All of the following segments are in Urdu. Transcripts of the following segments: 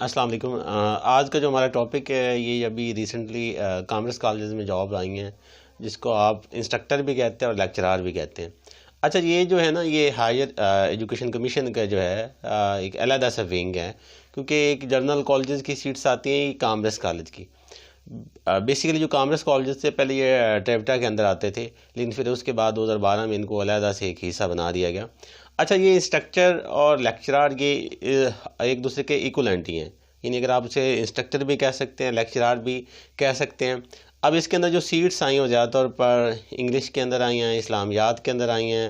السلام علیکم۔ آج کا جو ہمارا ٹاپک ہے یہ ابھی ریسنٹلی کامرس کالجز میں جاب آئی ہیں، جس کو آپ انسٹرکٹر بھی کہتے ہیں اور لیکچرار بھی کہتے ہیں۔ اچھا، یہ جو ہے نا، یہ ہائر ایجوکیشن کمیشن کا جو ہے ایک علیحدہ سا ونگ ہے، کیونکہ ایک جنرل کالجز کی سیٹس آتی ہیں کامرس کالج کی۔ بیسیکلی جو کامرس کالجز سے پہلے یہ ٹریپٹا کے اندر آتے تھے، لیکن پھر اس کے بعد 2012 میں ان کو علیحدہ سے ایک حصہ بنا دیا گیا۔ اچھا، یہ انسٹرکچر اور لیکچرار یہ ایک دوسرے کے ایکولنٹ ہی ہیں، یعنی اگر آپ اسے انسٹرکٹر بھی کہہ سکتے ہیں، لیکچرار بھی کہہ سکتے ہیں۔ اب اس کے اندر جو سیٹس آئی ہیں وہ زیادہ طور پر انگلش کے اندر آئی ہیں، اسلامیات کے اندر آئی ہیں،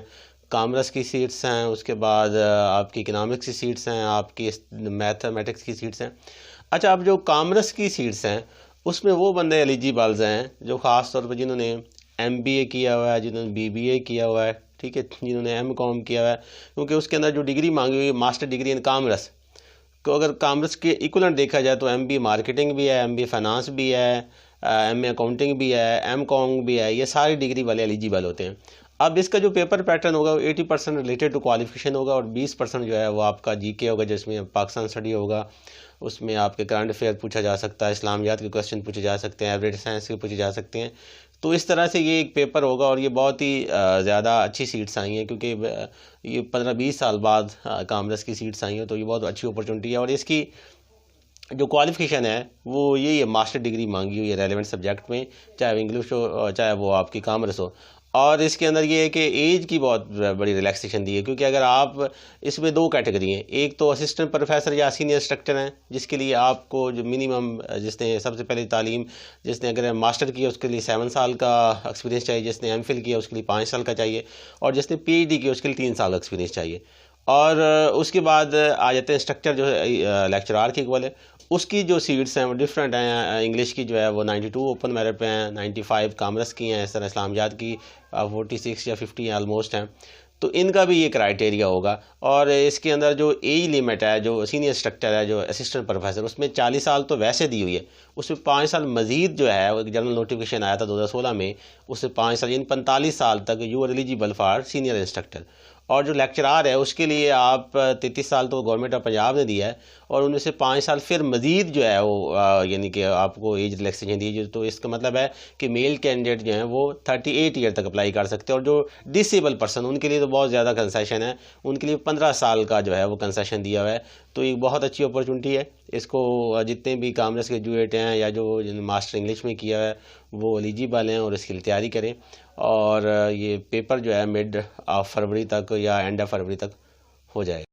کامرس کی سیٹس ہیں، اس کے بعد آپ کی اکنامکس کی سیٹس ہیں، آپ کی میتھمیٹکس کی سیٹس ہیں۔ اچھا، اب جو کامرس کی سیٹس ہیں اس میں وہ بندے ایلیجیبلز ہیں جو خاص طور پر جنہوں نے ایم بی اے کیا ہوا ہے، جنہوں نے بی بی اے کیا ہوا ہے، ٹھیک ہے، جنہوں نے ایم کام کیا ہوا ہے، کیونکہ اس کے اندر جو ڈگری مانگی ہوئی ہے ماسٹر ڈگری ان کامرس کو، اگر کامرس کے ایکولنٹ دیکھا جائے تو ایم بی مارکیٹنگ بھی ہے، ایم بی فائنانس بھی ہے، ایم اے اکاؤنٹنگ بھی ہے، ایم کام بھی ہے، یہ ساری ڈگری والے ایلیجیبل ہوتے ہیں۔ اب اس کا جو پیپر پیٹرن ہوگا وہ 80% ریلیٹڈ ٹو کوالیفیکیشن ہوگا، اور 20% جو ہے وہ آپ کا جی کے ہوگا، جس میں پاکستان اسٹڈی ہوگا، اس میں آپ کے کرنٹ افیئر پوچھا جا سکتا ہے، اسلامیات کے کوسچن پوچھے جا سکتے ہیں، ایوریج سائنس کے پوچھے جا سکتے ہیں۔ تو اس طرح سے یہ ایک پیپر ہوگا، اور یہ بہت ہی زیادہ اچھی سیٹس آئی ہیں، کیونکہ یہ 15-20 سال بعد کامرس کی سیٹس آئی ہیں، تو یہ بہت اچھی اپرچونٹی ہے۔ اور اس کی جو کوالیفیکیشن ہے وہ یہی ہے، ماسٹر ڈگری مانگی ہوئی ہے ریلیونٹ سبجیکٹ میں، چاہے وہ انگلش ہو چاہے وہ آپ کی کامرس ہو۔ اور اس کے اندر یہ ہے کہ ایج کی بہت بڑی ریلیکسیشن دی ہے، کیونکہ اگر آپ اس میں 2 کیٹیگری ہیں، ایک تو اسسٹنٹ پروفیسر یا سینئر انسٹرکٹر ہیں، جس کے لیے آپ کو جو منیمم، جس نے سب سے پہلے تعلیم، جس نے اگر ماسٹر کیا اس کے لیے 7 سال کا ایکسپیرینس چاہیے، جس نے ایم فل کیا اس کے لیے 5 سال کا چاہیے، اور جس نے پی ایچ ڈی کیا اس کے لیے 3 سال کا ایکسپیرینس چاہیے۔ اور اس کے بعد آ جاتے ہیں انسٹرکٹر جو ہے لیکچرار کے اکول ہے، اس کی جو سیٹس ہیں وہ ڈفرینٹ ہیں۔ انگلش کی جو ہے وہ 92 اوپن میرٹ پہ ہیں، 95 کامرس کی ہیں، اس طرح اسلامیات کی 46 یا 50 آلموسٹ ہیں۔ تو ان کا بھی یہ کرائٹیریا ہوگا، اور اس کے اندر جو ایج لیمٹ ہے، جو سینئر انسٹرکٹر ہے، جو اسسٹنٹ پروفیسر، اس میں 40 سال تو ویسے دی ہوئی ہے، اس میں 5 سال مزید جو ہے، وہ ایک جنرل نوٹیفکیشن آیا تھا 2016 میں، اس سے 5 سال، یعنی 45 سال تک you are eligible for senior instructor. اور جو لیکچرار ہے اس کے لیے آپ 33 سال تو گورنمنٹ آف پنجاب نے دیا ہے، اور ان میں سے 5 سال پھر مزید جو ہے وہ یعنی کہ آپ کو ایج ریلیکسیشن دی، تو اس کا مطلب ہے کہ میل کینڈیڈیٹ جو ہیں وہ 38 ایئر تک اپلائی کر سکتے ہیں، اور جو ڈسیبل پرسن ان کے لیے تو بہت زیادہ کنسیشن ہے، ان کے لیے 15 سال کا جو ہے وہ کنسیشن دیا ہوا ہے۔ تو ایک بہت اچھی اپرچونٹی ہے، اس کو جتنے بھی کامرس کے گریجویٹ ہیں یا جو ماسٹر انگلش میں کیا ہے وہ ایلیجیبل ہیں، اور اس کے لیے تیاری کریں۔ اور یہ پیپر جو ہے مڈ آف فروری تک یا اینڈ آف فروری تک ہو جائے گا۔